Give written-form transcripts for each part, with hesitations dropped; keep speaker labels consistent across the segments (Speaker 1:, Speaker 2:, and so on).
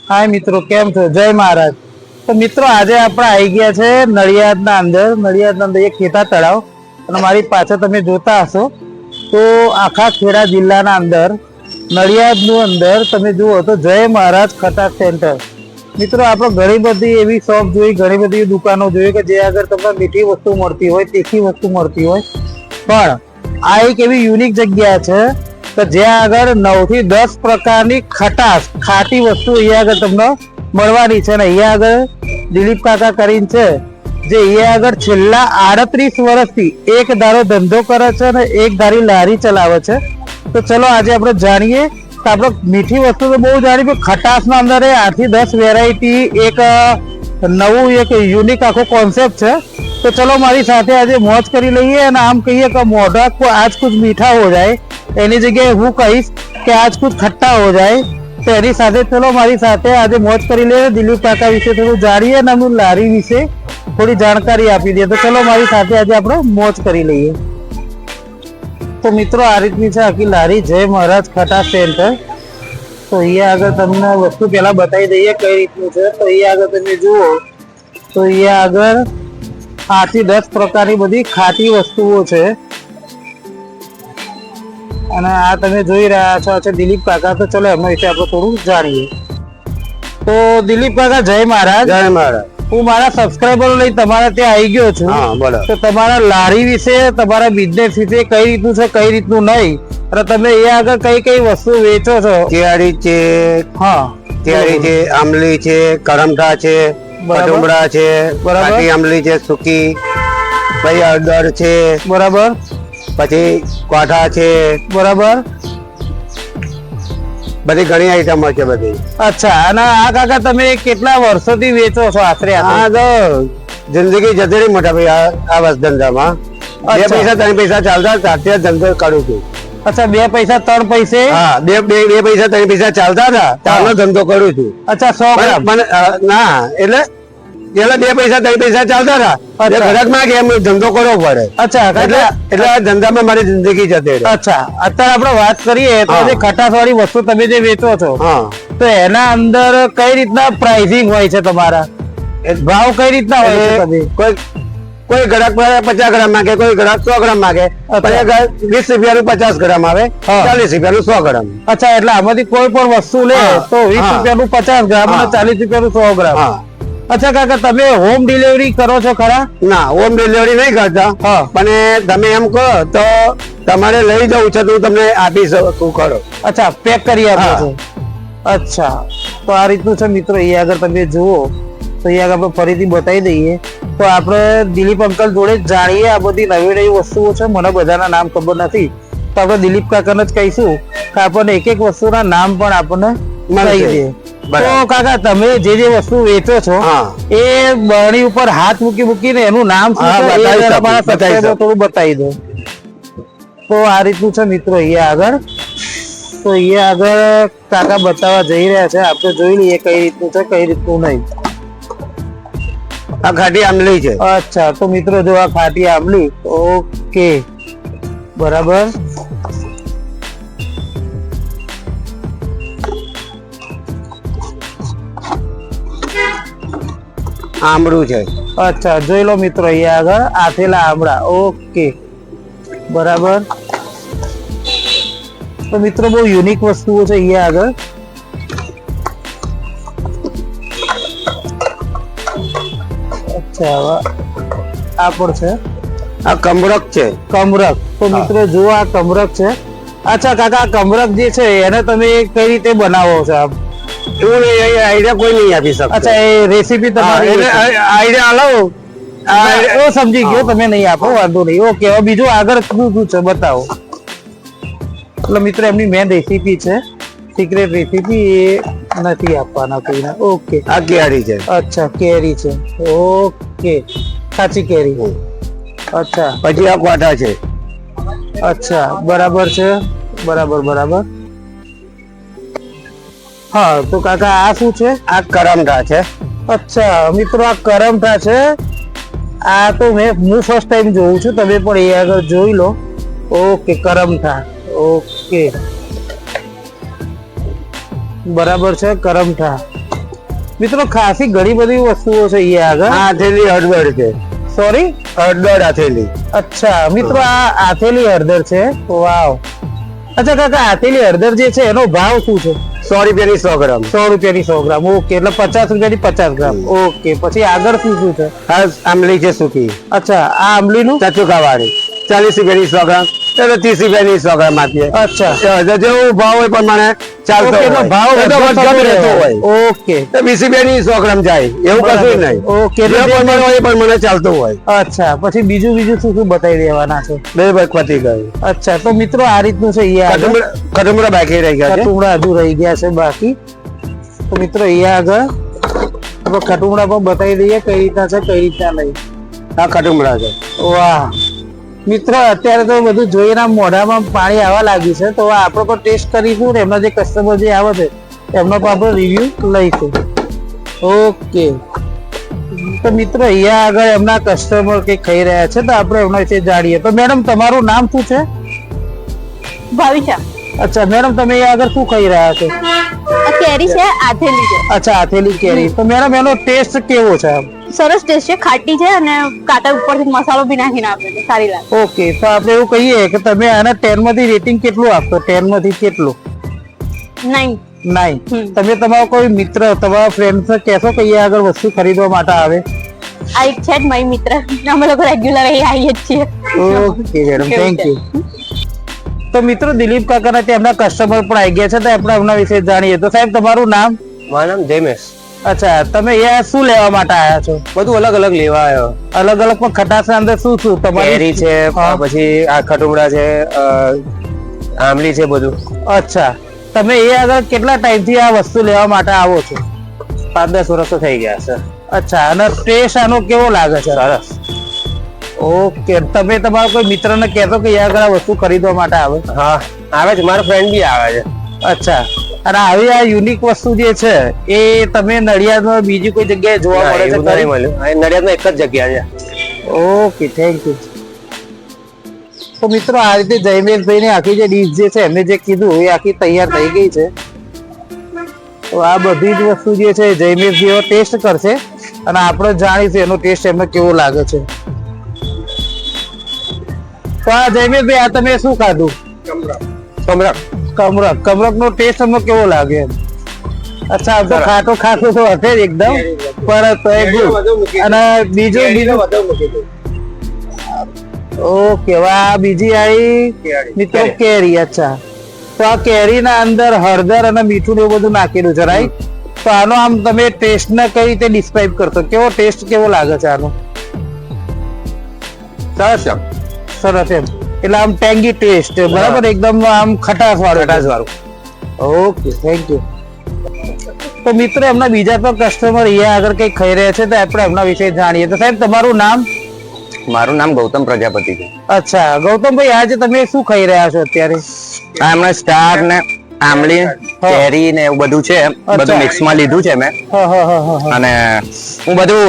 Speaker 1: हाय मित्रों केम छो जय महाराज। तो मित्रों आज आप आई गया है नड़ियाद अंदर एक खेता तलाव અને મારી પાછળ તમે જોતા હશો તો આખા ખેડા જિલ્લાના અંદર નડિયાદનું અંદર તમે જુઓ તો જય મહારાજ ખટાક સેન્ટર। મિત્રો આપણે ઘણી બધી એવી શોપ જોઈ, ઘણી બધી દુકાનો જોઈ કે જે આગળ તમને મીઠી વસ્તુ મળતી હોય, તીખી વસ્તુ મળતી હોય, પણ આ એક એવી યુનિક જગ્યા છે કે જ્યાં આગળ 9 થી 10 પ્રકારની ખટાશ ખાટી વસ્તુ અહીંયા આગળ તમને મળવાની છે। અને અહીંયા આગળ દિલીપ કાકા કરીને છે જે અહીંયા આગળ છેલ્લા 38 વર્ષથી એક ધારો ધંધો કરે છે અને એક ધારી લારી ચલાવે છે। તો ચલો આજે આપણે જાણીએ તો આપણે મીઠી વસ્તુ તો બહુ જાણી, પણ ખટાશના અંદર 8 થી 10 વેરાયટી એક નવું એક યુનિક આખો કોન્સેપ્ટ છે। तो चलो हमारी साथे आज मौज करी लईए અને આમ કહીએ કે મોઢા को आज कुछ मीठा हो जाए એની જગ્યાએ હું કહીશ કે आज कुछ खट्टा हो जाए। तो એની સાથે ચલો મારી સાથે આજે મોજ કરી લઈએ, દિલીપ કાકા વિશે થોડું જાણીએ અને અમુક લારી વિશે થોડી જાણકારી આપી દઈએ। તો ચલો મારી સાથે આજે આપણે મોજ કરી લઈએ। તો મિત્રો આ રીતની છે આખી લારી જય મહારાજ ખટાશ સેન્ટર। તો અહીંયા આગળ તમને વસ્તુ પહેલા બતાવી દઈએ કઈ રીતનું છે। તો અહીંયા આગળ તમે જુઓ તો અહીંયા આગળ 8 થી 10 પ્રકારની બધી ખાટી વસ્તુઓ છે અને આ તમે જોઈ રહ્યા છો છે દિલીપ કાકા। તો ચલો એમના વિશે આપણે થોડું જાણીએ। તો દિલીપ કાકા જય મહારાજ।
Speaker 2: જય મહારાજ।
Speaker 1: હું મારા સબસ્ક્રાઇબરો લઈ તમારા ત્યાં આવી ગયો છું।
Speaker 2: હા બોલો।
Speaker 1: તો તમારા લારી વિશે, તમારા બિઝનેસ વિશે કઈ રીતનું છે કઈ રીતનું નહીં, અને તમે એ આગળ કઈ કઈ વસ્તુ વેચો છો?
Speaker 2: કેરી છે,
Speaker 1: હા
Speaker 2: કેરી છે, આમલી છે, કરમઠા છે, કચુંબરા છે, ખાટી આમલી છે, સૂકી, પછી હળદર છે,
Speaker 1: બરાબર,
Speaker 2: પછી કોઠા છે,
Speaker 1: બરાબર,
Speaker 2: બધી ઘણી આઈટમો છે બધી।
Speaker 1: અચ્છા, અને આ કાકા તમે કેટલા વર્ષોથી વેચો છો આશરે?
Speaker 2: હા તો જિંદગી જતી રહી મોટા ભાઈ આ બસ ધંધામાં। 2 પૈસા 3 પૈસા ચાલતા સાથે ધંધો કરું છું।
Speaker 1: अच्छा 2 पैसा 3 पैसे?
Speaker 2: हाँ 2 पैसा 3 पैसा चालता था त्यारનો ધંધો કરું છું।
Speaker 1: अच्छा 100 ग्राम
Speaker 2: ના એટલે પેલા 2 पैसा 3 पैसा ચાલતા હતા, ઘરાક માં એમ ધંધો કરવો પડે।
Speaker 1: अच्छा
Speaker 2: એટલે આ ધંધામાં મારી જિંદગી જતી રહી।
Speaker 1: अच्छा અત્યારે આપણે વાત કરીએ તો જે ખટાશ વાળી વસ્તુ તમે જે વેચો છો તો એના અંદર કઈ રીતના પ્રાઇસિંગ હોય છે તમારા? ભાવ કઈ રીતના હોય છે? તમે
Speaker 2: કોઈ ગ્રાહક 50 ગ્રામ માંગે, કોઈ ગ્રાહક 100 ગ્રામ માંગે, 20 રૂપિયાનું 50 ગ્રામ આવે, 40 રૂપિયાનું 100 ગ્રામ।
Speaker 1: अच्छा એટલે આમાંથી કોઈ પણ વસ્તુ લે તો 20 રૂપિયાનું 50 ગ્રામ અને 40 રૂપિયાનું 100 ગ્રામ। अच्छा काका તમે હોમ ડિલિવરી કરો છો ખરા?
Speaker 2: ના હોમ ડિલિવરી નહીં કરતા, પણ તમે એમ કહો તો તમારે લઈ જવું છે તો હું તમને આપી શકું ખરો।
Speaker 1: अच्छा પેક કરી આપો છો? अच्छा તો આ રીતનું છે મિત્રો। અહીંયા આગળ તમે જુઓ તો અહીંયા આપણે ફરીથી બતાવી દઈએ। તો આપણે દિલીપ અંકલ જોડે જાણીએ આ બધી નવી નવી વસ્તુઓ છે, મને બધાના નામ ખબર નથી, તો આપણે દિલીપ કાકાને જ કહીશું કે આપણને એક એક વસ્તુના નામ પણ આપણને કહી દે। તો કાકા તમે જે જે વસ્તુ વેચો છો એ બરણી ઉપર હાથ મૂકીને એનું નામ શું છે તમારા સબસ્ક્રાઇબર થોડું બતાવી દો। તો આ રીતનું છે મિત્રો અહીંયા આગળ। તો અહીંયા આગળ કાકા બતાવવા જઈ રહ્યા છે, આપણે જોઈ લઈએ કઈ રીતનું છે કઈ રીતનું નહીં।
Speaker 2: આ ખાટી આમલી છે।
Speaker 1: अच्छा तो મિત્રો જો આ ખાટી આમલી, ઓકે બરાબર।
Speaker 2: આમળું છે।
Speaker 1: अच्छा જોઈ લો મિત્રો અહીંયા આગળ આથેલા આમળા, ઓકે બરાબર। તો મિત્રો બહુ યુનિક વસ્તુઓ છે અહીંયા આગળ। अच्छा આ પણ છે,
Speaker 2: આ કમરક છે।
Speaker 1: કમરક, તો મિત્રો જો આ કમરક છે। अच्छा કાકા આ કમરક જે છે એને તમે કઈ રીતે બનાવો છો આપ?
Speaker 2: એવું આઈડિયા કોઈ નહીં આપી શકતો।
Speaker 1: अच्छा એ રેસીપી તમારી
Speaker 2: આઈડિયા આલો
Speaker 1: ઓ સમજી ગયો, તમે નહીં આપો વાંધો નહીં। ઓકે હવે બીજું આગળ શું છે બતાવો। એટલે મિત્રો એમની મેન રેસીપી છે, સિક્રેટ રેસીપી એ નથી આપવાના કોઈને। ઓકે
Speaker 2: આ કેરી છે।
Speaker 1: अच्छा કેરી છે, ઓકે કાચી કેરી। अच्छा
Speaker 2: પછી આ કોઠા છે।
Speaker 1: अच्छा બરાબર છે, બરાબર બરાબર। હા તો કાકા આ શું છે?
Speaker 2: આ કરમઠા છે।
Speaker 1: अच्छा મિત્રો આ કરમઠા છે। આ તો હું ફર્સ્ટ ટાઈમ જોઉં છું, તમે પણ એ આગળ જોઈ લો। ઓકે કરમઠા, ઓકે બરાબર છે કરમઠા। મિત્રો ખાસી ઘણી બધી વસ્તુઓ છે અહીંયા આગળ.
Speaker 2: આ હથેલી હળદર છે,
Speaker 1: સોરી,
Speaker 2: હળદર હથેલી.
Speaker 1: અચ્છા મિત્રો આ આથેલી હળદર છે. વાવ. અચ્છા કાકા, આથેલી હળદર જે છે એનો ભાવ શું છે?
Speaker 2: 100 રૂપિયાની 100 ગ્રામ.
Speaker 1: 100 રૂપિયાની 100 ગ્રામ. ઓકે, એટલે 50 રૂપિયાની 50 ગ્રામ. ઓકે, પછી આગળ શું શું છે?
Speaker 2: આ આંબલી છે સૂકી,
Speaker 1: અચ્છા, આ આંબલીનું
Speaker 2: ચચુકાવાળી 40 રૂપિયાની 100 ગ્રામ, એટલે 30 રૂપિયાની 100 ગ્રામ આપીએ.
Speaker 1: અચ્છા,
Speaker 2: જેવું ભાવ હોય પ્રમાણે ચાલતો
Speaker 1: ઓકે, એટલે
Speaker 2: હોય.
Speaker 1: ભાવ
Speaker 2: એ તો
Speaker 1: વધઘટ
Speaker 2: વધઘટ રહેતો
Speaker 1: રહેતો
Speaker 2: હોય.
Speaker 1: હોય. ઓકે,
Speaker 2: તો 20 રૂપિયાની 100 ગ્રામ જાય એવું કશું નહીં.
Speaker 1: ઓકે,
Speaker 2: જે
Speaker 1: એટલે
Speaker 2: પ્રમાણે હોય એ પ્રમાણે ચાલતું હોય.
Speaker 1: અચ્છા, પછી બીજું શું શું બતાવી દેવાના છે?
Speaker 2: બે પતી ગયું.
Speaker 1: અચ્છા, તો મિત્રો આ રીતનું છે અહીંયા આગળ.
Speaker 2: કટુંબરા બાકી રહી ગયા છે.
Speaker 1: ખટુમડા હજુ રહી ગયા છે બાકી. તો મિત્રો અહીંયા આગળ આપણે ખટુમડા પણ બતાવી દઈએ કઈ રીતના છે કઈ રીતના નહીં.
Speaker 2: આ કટુંબરા છે.
Speaker 1: વાહ મિત્રો, અત્યારે તો બધું જોઈને આમ મોઢામાં પાણી આવવા લાગ્યું છે. તો આપણે પણ ટેસ્ટ કરીશું ને એમના જે કસ્ટમર જે આવે છે એમનો પણ આપણે રિવ્યુ લઈશું. ઓકે, તો મિત્રો અહીંયા આગળ એમના કસ્ટમર કઈ ખાઈ રહ્યા છે તો આપણે એમના વિશે જાણીએ. તો મેડમ તમારું નામ શું છે?
Speaker 3: ભાવિશા.
Speaker 1: અચ્છા મેડમ, તમે અહીંયા આગળ શું ખાઈ રહ્યા છો?
Speaker 3: આ કેરી છે, આથેલી છે.
Speaker 1: અચ્છા, આથેલી કેરી. તો મેડમ એનો ટેસ્ટ કેવો છે?
Speaker 3: સરસ ટેસ્ટ છે, ખાટી છે અને કાકા ઉપરથી મસાલો બી નાખીને આપે છે, સારી લાગે.
Speaker 1: ઓકે, તો આપણે એવું કહીએ કે તમે આના 10 માંથી રેટિંગ કેટલું આપશો? 10 માંથી કેટલું?
Speaker 3: 9.
Speaker 1: 9. તમે તમારો કોઈ મિત્ર, તમારા ફ્રેન્ડ કહેશો કે અહીંયા આગળ વસ્તુ ખરીદવા માટે આવે?
Speaker 3: આ એક છે જ મારી મિત્ર, અમે લોકો રેગ્યુલર અહીં આવીએ જ છીએ.
Speaker 1: Okay madam, thank you. તો મિત્રો દિલીપ કાકાના તેમના કસ્ટમર પણ આવી ગયા છે તો આપણે એમના વિશે જાણીએ. તો સાહેબ તમારું નામ?
Speaker 2: મારું નામ જયમેશ.
Speaker 1: અચ્છા, તમે અહીંયા શું લેવા માટે આવ્યા છો?
Speaker 2: બધું અલગ અલગ લેવા આવ્યો.
Speaker 1: અલગ અલગ પણ ખટાશના અંદર શું શું?
Speaker 2: કેરી છે,
Speaker 1: હા.
Speaker 2: પછી આ ખટુંબડા છે, આંબલી છે બધું.
Speaker 1: અચ્છા, તમે અહીંયા આગળ કેટલા ટાઈમથી આ વસ્તુ લેવા માટે આવો છો?
Speaker 2: 5-10 વર્ષ તો થઈ ગયા છે.
Speaker 1: અચ્છા, અને ટેસ્ટ આનો કેવો લાગે છે?
Speaker 2: સરસ.
Speaker 1: ઓકે, તમે તમારા કોઈ મિત્રને કહેશો કે અહીંયા આગળ આ વસ્તુ ખરીદવા માટે આવે?
Speaker 2: હા, આવે છે, મારો ફ્રેન્ડ બી આવે છે.
Speaker 1: અચ્છા, અને આવી આ યુનિક વસ્તુ જે છે એ તમે નડિયાદમાં બીજી કોઈ જગ્યાએ જોવા
Speaker 2: ના,
Speaker 1: મળે છે
Speaker 2: એવું
Speaker 1: ખરી?
Speaker 2: નહીં મળ્યું. અહીં નડિયાદમાં એક જ જગ્યા છે.
Speaker 1: Okay, thank you. તો મિત્રો આ રીતે જયમેશભાઈ ની આખી જે ડીશ જે છે એમને જે કીધું એ આખી તૈયાર થઈ ગઈ છે. તો આ બધી જ વસ્તુ જે છે જયમેશભાઈ ટેસ્ટ કરશે અને આપણે જાણીશું એનો ટેસ્ટ એમને કેવો લાગે છે. તો આ જયમેશભાઈ, આ તમે શું ખાધું? કમરક. કમરક નો ટેસ્ટ તમને કેવો લાગે? અચ્છા, આમ તો ખાટો ખાટો તો હશે જ એકદમ, પણ તો એ good. અને બીજું ઓકે, વાહ, બીજી આવી મિત્રો કેરી. અચ્છા, તો આ કેરી ના અંદર હળદર અને મીઠું ને એવું બધું નાખેલું છે, રાઈટ? તો આનો આમ તમે ટેસ્ટ ને કઈ રીતે ડિસ્ક્રાઇબ કરશો? કેવો ટેસ્ટ કેવો લાગે છે આનો?
Speaker 2: સરસ છે.
Speaker 1: સરસ એમ, એટલે આમ ટેંગી ટેસ્ટ, બરાબર, એકદમ આમ ખટાશ વાળું. Okay, thank you. તો મિત્રો એમના બીજા પણ કસ્ટમર અહીંયા આગળ કઈ ખાઈ રહ્યા છે તો આપણે એમના વિશે જાણીએ. તો સાહેબ તમારું નામ?
Speaker 2: મારું નામ ગૌતમ પ્રજાપતિ છે.
Speaker 1: અચ્છા ગૌતમભાઈ, આજે તમે શું ખાઈ રહ્યા છો અત્યારે?
Speaker 2: આ હમણાં સ્ટાર ને આંબલી, કેરી ને એવું બધું છે, બધું મિક્સ માં લીધું છે મેં. અને હું બધું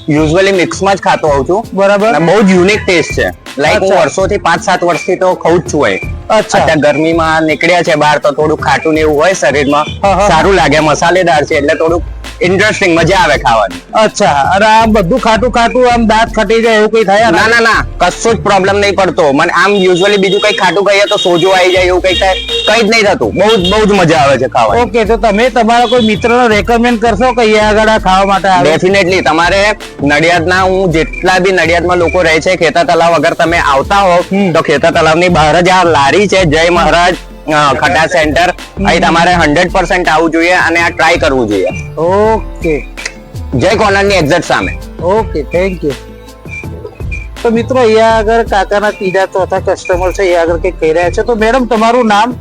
Speaker 2: યુઝ્યુઅલી મિક્સ માં જ ખાતો હોઉં છું.
Speaker 1: બરાબર.
Speaker 2: અને બહુ જ યુનિક ટેસ્ટ છે. લાઈક હું વર્ષોથી 5-7 વર્ષથી તો ખાઉં જ છું. હોય અત્યારે ગરમીમાં નીકળ્યા છે બહાર તો થોડું ખાટું ને એવું હોય શરીરમાં, સારું લાગે, મસાલેદાર છે એટલે થોડું ઇન્ટરેસ્ટિંગ, મજા આવે ખાવાની.
Speaker 1: અચ્છા, અને આમ બધું ખાટું ખાટું આમ દાંત ખટી જાય એવું કઈ થાય?
Speaker 2: ના ના ના, કશું જ પ્રોબ્લેમ નહીં પડતો મને. આમ યુઝ્યુઅલી બીજું કઈ ખાટું ખાઈએ તો સોજો આવી જાય એવું કઈ થાય, કઈ જ નહીં થતું. બહુ જ મજા આવે છે ખાવાની.
Speaker 1: ઓકે, તો તમે તમારા કોઈ મિત્રને રેકમેન્ડ કરશો કે અહીંયા આગળ આ ખાવા માટે આવે?
Speaker 2: ડેફિનેટલી. તમારે નડિયાદના, હું જેટલા બી નડિયાદમાં લોકો રહે છે, ખેતા તલાવ અગર તમે આવતા હો તો ખેતા તલાવની બહાર જ આ લારી છે, જય મહારાજ ખટા સેન્ટર. અહીં તમારે 100% આવવું જોઈએ અને આ ટ્રાય કરવું જોઈએ.
Speaker 1: ઓકે,
Speaker 2: જય કોર્નરની એક્ઝેક્ટ સામે.
Speaker 1: Okay, thank you. તો મિત્રો અહીંયા આગળ કાકાના ત્રીજા ચોથા કસ્ટમર છે, અહીંયા આગળ કઈ કહી રહ્યા છે. તો મેડમ તમારું નામ?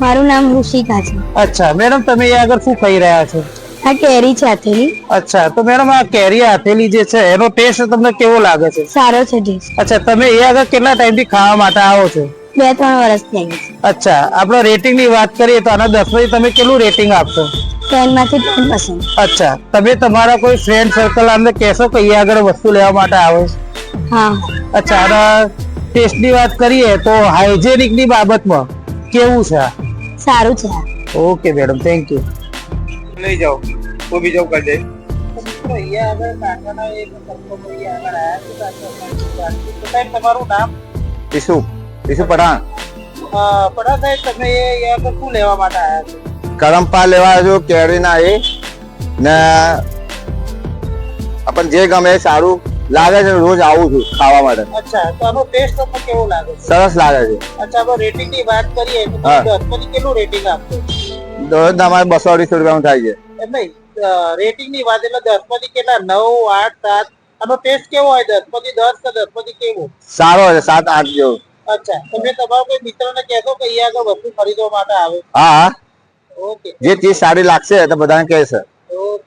Speaker 3: મારું નામ ઋષિકા છે.
Speaker 1: અચ્છા મેડમ, તમે અહીંયા આગળ શું ખાઈ રહ્યા છો?
Speaker 3: આ કેરી છે, આથેલી.
Speaker 1: અચ્છા, તો મેડમ આ કેરી આથેલી જે છે એનો ટેસ્ટ તમને કેવો લાગે છે?
Speaker 3: સારો છે ટેસ્ટ.
Speaker 1: અચ્છા, તમે અહીંયા આગળ કેટલા ટાઈમથી ખાવા માટે આવો છો?
Speaker 3: 2-3 વર્ષથી આવી છે.
Speaker 1: અચ્છા, આપણે રેટિંગ ની વાત કરીએ તો આના 10 માંથી તમે કેટલું રેટિંગ આપશો?
Speaker 3: 10 માંથી 10%.
Speaker 1: અચ્છા, તમે તમારા કોઈ ફ્રેન્ડ સર્કલ અમને કહેશો કે અહીંયા આગળ વસ્તુ લેવા માટે આવે?
Speaker 3: હા.
Speaker 1: અચ્છા, અને ટેસ્ટ ની વાત કરીએ તો હાઇજેનિક ની બાબતમાં કેવું છે?
Speaker 3: સારું છે.
Speaker 1: Okay madam, thank you.
Speaker 2: લઈ જાઓ.
Speaker 4: કોઈ બીજો કરી દે.
Speaker 1: તો મિત્રો અહીંયા આગળ કાકાના એક સંપર્ક અહીંયા આગળ આવ્યા છે કાકા સાહેબ તમારું નામ
Speaker 4: ઈસુ પઠાણ
Speaker 1: પડા સાહેબ તમે અહીંયા આગળ શું લેવા માટે આવ્યા છો
Speaker 4: કરમપા લેવા જો કેરીના એ ને આપણ જે ગમે એ સારું લાગે છે રોજ આવું છું ખાવા માટે
Speaker 1: અચ્છા તો આનો ટેસ્ટ તમને કેવો લાગે છે
Speaker 4: સરસ લાગે છે
Speaker 1: અચ્છા આપણે રેટિંગ ની વાત કરીએ તો
Speaker 4: હા.
Speaker 1: તમે 10 માંથી કેટલું રેટિંગ આપશો
Speaker 4: દરરોજ અમારે 200-250 રૂપિયાનું થાય છે
Speaker 1: એમ નહીં રેટિંગ ની વાત એટલે 10 માંથી કેટલા 9 8 7 આનો ટેસ્ટ કેવો હોય 10 માંથી 10 કે 10 માંથી કેવો
Speaker 4: સારો છે 7-8 જેવું
Speaker 1: અચ્છા તમે તમારા કોઈ મિત્રને કહેશો કે અહીંયા આગળ વસ્તુ ખરીદવા માટે આવે
Speaker 4: હા
Speaker 1: ઓકે
Speaker 4: જે ચીજ સારી લાગશે તો બધાને કહે છે
Speaker 1: ઓકે